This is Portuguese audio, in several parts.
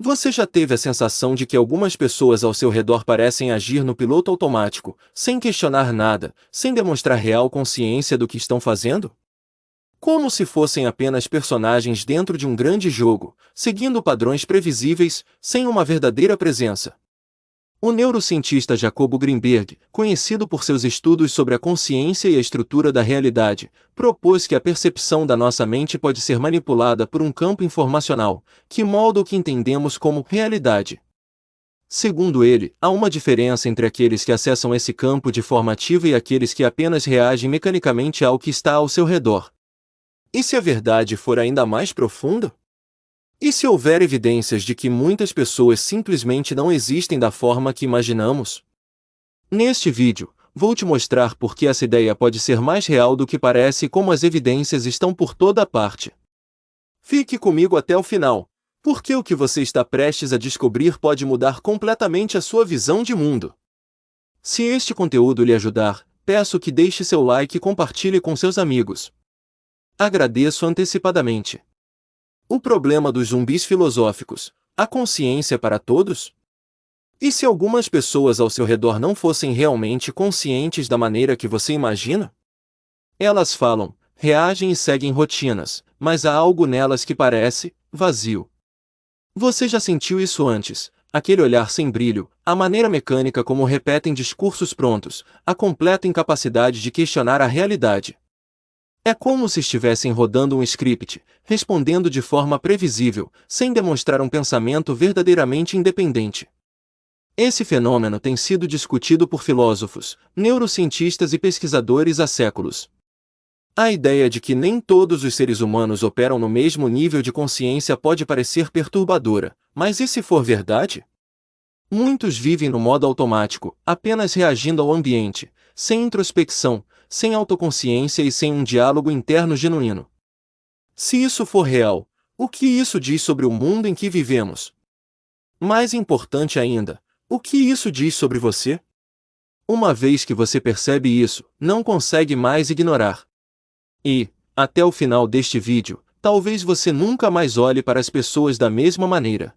Você já teve a sensação de que algumas pessoas ao seu redor parecem agir no piloto automático, sem questionar nada, sem demonstrar real consciência do que estão fazendo? Como se fossem apenas personagens dentro de um grande jogo, seguindo padrões previsíveis, sem uma verdadeira presença. O neurocientista Jacobo Greenberg, conhecido por seus estudos sobre a consciência e a estrutura da realidade, propôs que a percepção da nossa mente pode ser manipulada por um campo informacional, que molda o que entendemos como realidade. Segundo ele, há uma diferença entre aqueles que acessam esse campo de forma ativa e aqueles que apenas reagem mecanicamente ao que está ao seu redor. E se a verdade for ainda mais profunda? E se houver evidências de que muitas pessoas simplesmente não existem da forma que imaginamos? Neste vídeo, vou te mostrar por que essa ideia pode ser mais real do que parece e como as evidências estão por toda parte. Fique comigo até o final, porque o que você está prestes a descobrir pode mudar completamente a sua visão de mundo. Se este conteúdo lhe ajudar, peço que deixe seu like e compartilhe com seus amigos. Agradeço antecipadamente. O problema dos zumbis filosóficos: a consciência para todos? E se algumas pessoas ao seu redor não fossem realmente conscientes da maneira que você imagina? Elas falam, reagem e seguem rotinas, mas há algo nelas que parece vazio. Você já sentiu isso antes? Aquele olhar sem brilho, a maneira mecânica como repetem discursos prontos, a completa incapacidade de questionar a realidade. É como se estivessem rodando um script, respondendo de forma previsível, sem demonstrar um pensamento verdadeiramente independente. Esse fenômeno tem sido discutido por filósofos, neurocientistas e pesquisadores há séculos. A ideia de que nem todos os seres humanos operam no mesmo nível de consciência pode parecer perturbadora, mas e se for verdade? Muitos vivem no modo automático, apenas reagindo ao ambiente, sem introspecção, sem autoconsciência e sem um diálogo interno genuíno. Se isso for real, o que isso diz sobre o mundo em que vivemos? Mais importante ainda, o que isso diz sobre você? Uma vez que você percebe isso, não consegue mais ignorar. E, até o final deste vídeo, talvez você nunca mais olhe para as pessoas da mesma maneira.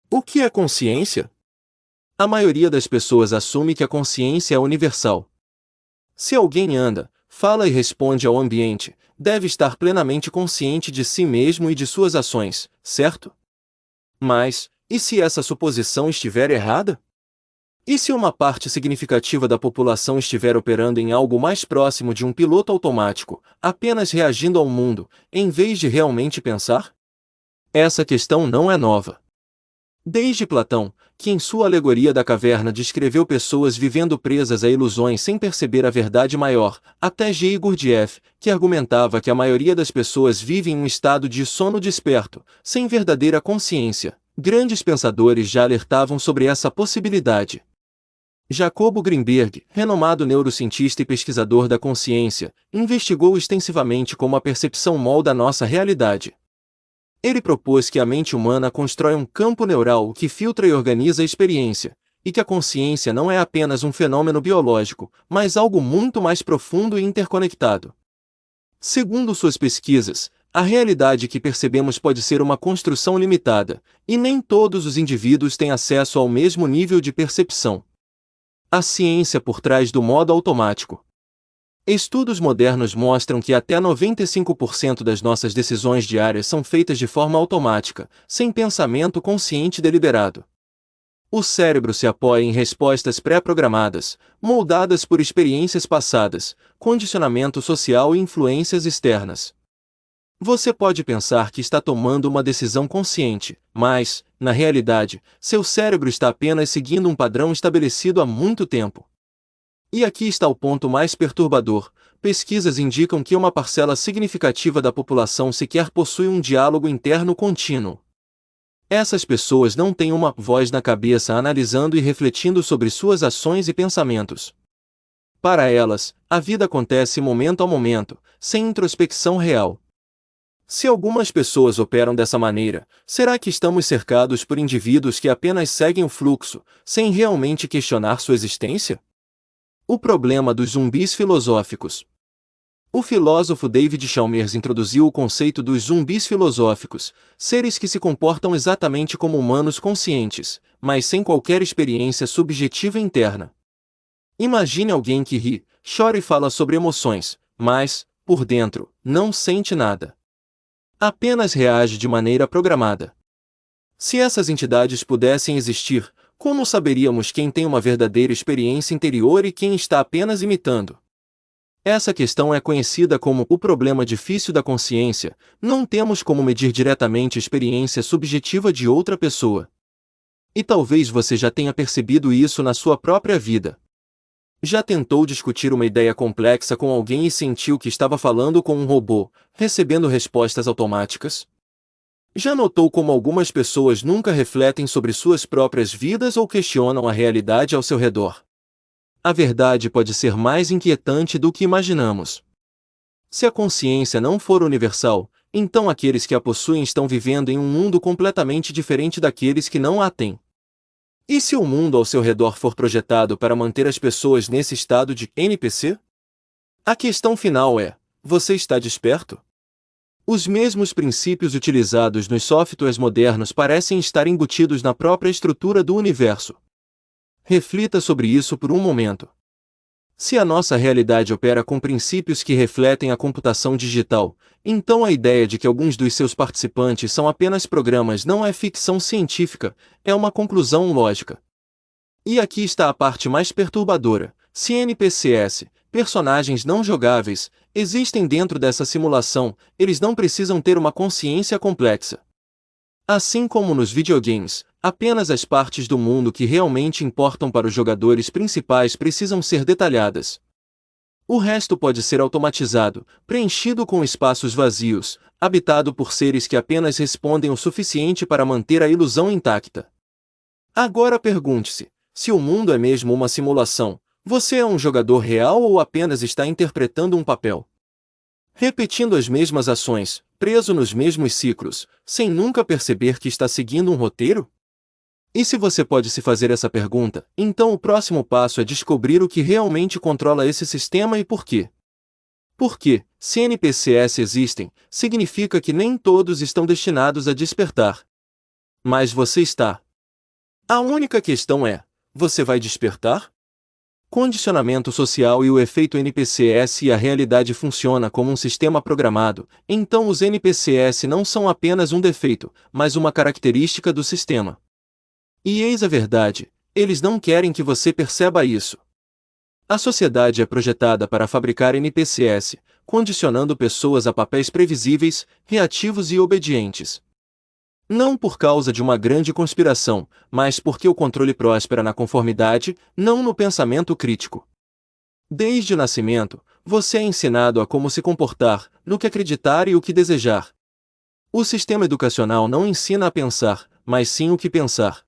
O que é consciência? A maioria das pessoas assume que a consciência é universal. Se alguém anda, fala e responde ao ambiente, deve estar plenamente consciente de si mesmo e de suas ações, certo? Mas, e se essa suposição estiver errada? E se uma parte significativa da população estiver operando em algo mais próximo de um piloto automático, apenas reagindo ao mundo, em vez de realmente pensar? Essa questão não é nova. Desde Platão, que em sua alegoria da caverna descreveu pessoas vivendo presas a ilusões sem perceber a verdade maior, até G. Gurdjieff, que argumentava que a maioria das pessoas vive em um estado de sono desperto, sem verdadeira consciência, grandes pensadores já alertavam sobre essa possibilidade. Jacobo Greenberg, renomado neurocientista e pesquisador da consciência, investigou extensivamente como a percepção molda nossa realidade. Ele propôs que a mente humana constrói um campo neural que filtra e organiza a experiência, e que a consciência não é apenas um fenômeno biológico, mas algo muito mais profundo e interconectado. Segundo suas pesquisas, a realidade que percebemos pode ser uma construção limitada, e nem todos os indivíduos têm acesso ao mesmo nível de percepção. A ciência por trás do modo automático. Estudos modernos mostram que até 95% das nossas decisões diárias são feitas de forma automática, sem pensamento consciente deliberado. O cérebro se apoia em respostas pré-programadas, moldadas por experiências passadas, condicionamento social e influências externas. Você pode pensar que está tomando uma decisão consciente, mas, na realidade, seu cérebro está apenas seguindo um padrão estabelecido há muito tempo. E aqui está o ponto mais perturbador: pesquisas indicam que uma parcela significativa da população sequer possui um diálogo interno contínuo. Essas pessoas não têm uma voz na cabeça analisando e refletindo sobre suas ações e pensamentos. Para elas, a vida acontece momento a momento, sem introspecção real. Se algumas pessoas operam dessa maneira, será que estamos cercados por indivíduos que apenas seguem o fluxo, sem realmente questionar sua existência? O problema dos zumbis filosóficos. O filósofo David Chalmers introduziu o conceito dos zumbis filosóficos, seres que se comportam exatamente como humanos conscientes, mas sem qualquer experiência subjetiva interna. Imagine alguém que ri, chora e fala sobre emoções, mas, por dentro, não sente nada. Apenas reage de maneira programada. Se essas entidades pudessem existir, como saberíamos quem tem uma verdadeira experiência interior e quem está apenas imitando? Essa questão é conhecida como o problema difícil da consciência. Não temos como medir diretamente a experiência subjetiva de outra pessoa. E talvez você já tenha percebido isso na sua própria vida. Já tentou discutir uma ideia complexa com alguém e sentiu que estava falando com um robô, recebendo respostas automáticas? Já notou como algumas pessoas nunca refletem sobre suas próprias vidas ou questionam a realidade ao seu redor? A verdade pode ser mais inquietante do que imaginamos. Se a consciência não for universal, então aqueles que a possuem estão vivendo em um mundo completamente diferente daqueles que não a têm. E se o mundo ao seu redor for projetado para manter as pessoas nesse estado de NPC? A questão final é: você está desperto? Os mesmos princípios utilizados nos softwares modernos parecem estar embutidos na própria estrutura do universo. Reflita sobre isso por um momento. Se a nossa realidade opera com princípios que refletem a computação digital, então a ideia de que alguns dos seus participantes são apenas programas não é ficção científica, é uma conclusão lógica. E aqui está a parte mais perturbadora: se NPCs, personagens não jogáveis, existem dentro dessa simulação, eles não precisam ter uma consciência complexa. Assim como nos videogames, apenas as partes do mundo que realmente importam para os jogadores principais precisam ser detalhadas. O resto pode ser automatizado, preenchido com espaços vazios, habitado por seres que apenas respondem o suficiente para manter a ilusão intacta. Agora pergunte-se: se o mundo é mesmo uma simulação, você é um jogador real ou apenas está interpretando um papel? Repetindo as mesmas ações, preso nos mesmos ciclos, sem nunca perceber que está seguindo um roteiro? E se você pode se fazer essa pergunta, então o próximo passo é descobrir o que realmente controla esse sistema e por quê. Porque, se NPCs existem, significa que nem todos estão destinados a despertar. Mas você está. A única questão é: você vai despertar? Condicionamento social e o efeito NPCs. E a realidade funciona como um sistema programado, então os NPCs não são apenas um defeito, mas uma característica do sistema. E eis a verdade: eles não querem que você perceba isso. A sociedade é projetada para fabricar NPCs, condicionando pessoas a papéis previsíveis, reativos e obedientes. Não por causa de uma grande conspiração, mas porque o controle prospera na conformidade, não no pensamento crítico. Desde o nascimento, você é ensinado a como se comportar, no que acreditar e o que desejar. O sistema educacional não ensina a pensar, mas sim o que pensar.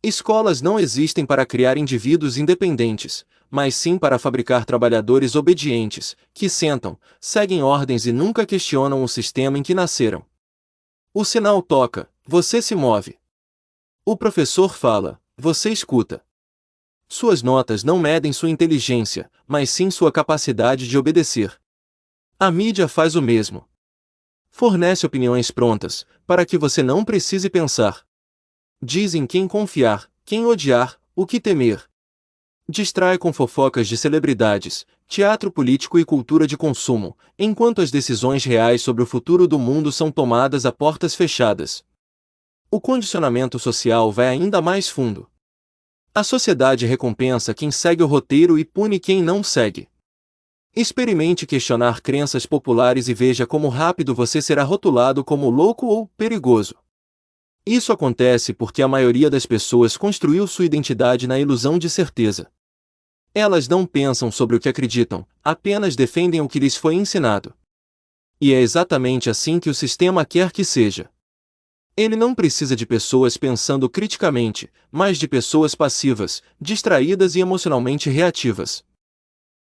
Escolas não existem para criar indivíduos independentes, mas sim para fabricar trabalhadores obedientes, que sentam, seguem ordens e nunca questionam o sistema em que nasceram. O sinal toca, você se move. O professor fala, você escuta. Suas notas não medem sua inteligência, mas sim sua capacidade de obedecer. A mídia faz o mesmo. Fornece opiniões prontas, para que você não precise pensar. Diz em quem confiar, quem odiar, o que temer. Distrai com fofocas de celebridades, teatro político e cultura de consumo, enquanto as decisões reais sobre o futuro do mundo são tomadas a portas fechadas. O condicionamento social vai ainda mais fundo. A sociedade recompensa quem segue o roteiro e pune quem não segue. Experimente questionar crenças populares e veja como rápido você será rotulado como louco ou perigoso. Isso acontece porque a maioria das pessoas construiu sua identidade na ilusão de certeza. Elas não pensam sobre o que acreditam, apenas defendem o que lhes foi ensinado. E é exatamente assim que o sistema quer que seja. Ele não precisa de pessoas pensando criticamente, mas de pessoas passivas, distraídas e emocionalmente reativas.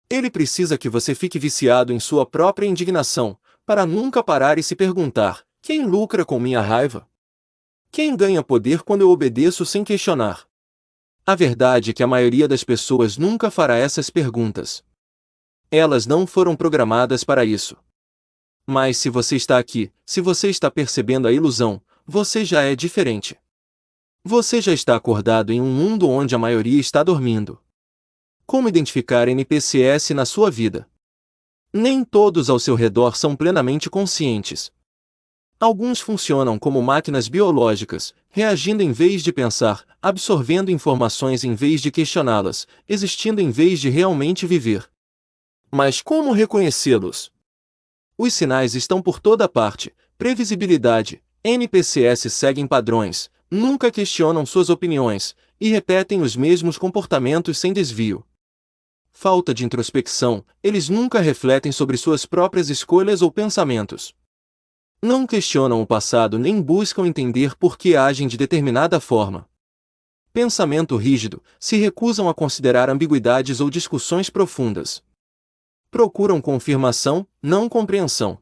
Ele precisa que você fique viciado em sua própria indignação, para nunca parar e se perguntar: quem lucra com minha raiva? Quem ganha poder quando eu obedeço sem questionar? A verdade é que a maioria das pessoas nunca fará essas perguntas. Elas não foram programadas para isso. Mas se você está aqui, se você está percebendo a ilusão, você já é diferente. Você já está acordado em um mundo onde a maioria está dormindo. Como identificar NPCs na sua vida? Nem todos ao seu redor são plenamente conscientes. Alguns funcionam como máquinas biológicas, reagindo em vez de pensar, absorvendo informações em vez de questioná-las, existindo em vez de realmente viver. Mas como reconhecê-los? Os sinais estão por toda parte. Previsibilidade. NPCs seguem padrões, nunca questionam suas opiniões, e repetem os mesmos comportamentos sem desvio. Falta de introspecção. Eles nunca refletem sobre suas próprias escolhas ou pensamentos. Não questionam o passado nem buscam entender por que agem de determinada forma. Pensamento rígido. Se recusam a considerar ambiguidades ou discussões profundas. Procuram confirmação, não compreensão.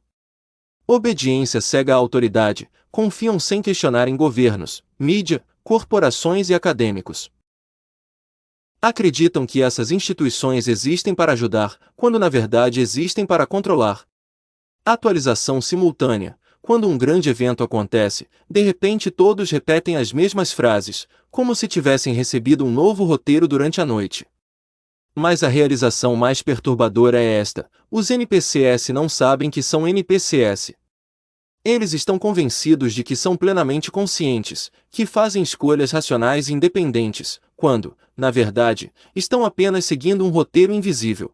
Obediência cega à autoridade. Confiam sem questionar em governos, mídia, corporações e acadêmicos. Acreditam que essas instituições existem para ajudar, quando na verdade existem para controlar. Atualização simultânea. Quando um grande evento acontece, de repente todos repetem as mesmas frases, como se tivessem recebido um novo roteiro durante a noite. Mas a realização mais perturbadora é esta: os NPCs não sabem que são NPCs. Eles estão convencidos de que são plenamente conscientes, que fazem escolhas racionais e independentes, quando, na verdade, estão apenas seguindo um roteiro invisível.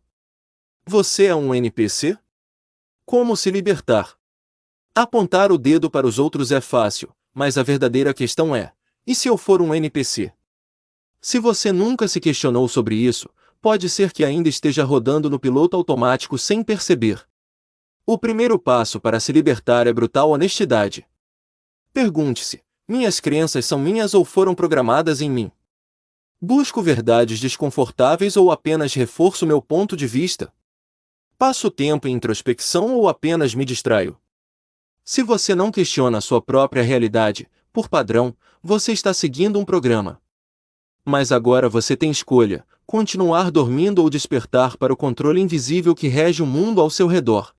Você é um NPC? Como se libertar? Apontar o dedo para os outros é fácil, mas a verdadeira questão é: e se eu for um NPC? Se você nunca se questionou sobre isso, pode ser que ainda esteja rodando no piloto automático sem perceber. O primeiro passo para se libertar é brutal honestidade. Pergunte-se: minhas crenças são minhas ou foram programadas em mim? Busco verdades desconfortáveis ou apenas reforço meu ponto de vista? Passo tempo em introspecção ou apenas me distraio? Se você não questiona a sua própria realidade, por padrão, você está seguindo um programa. Mas agora você tem escolha: continuar dormindo ou despertar para o controle invisível que rege o mundo ao seu redor.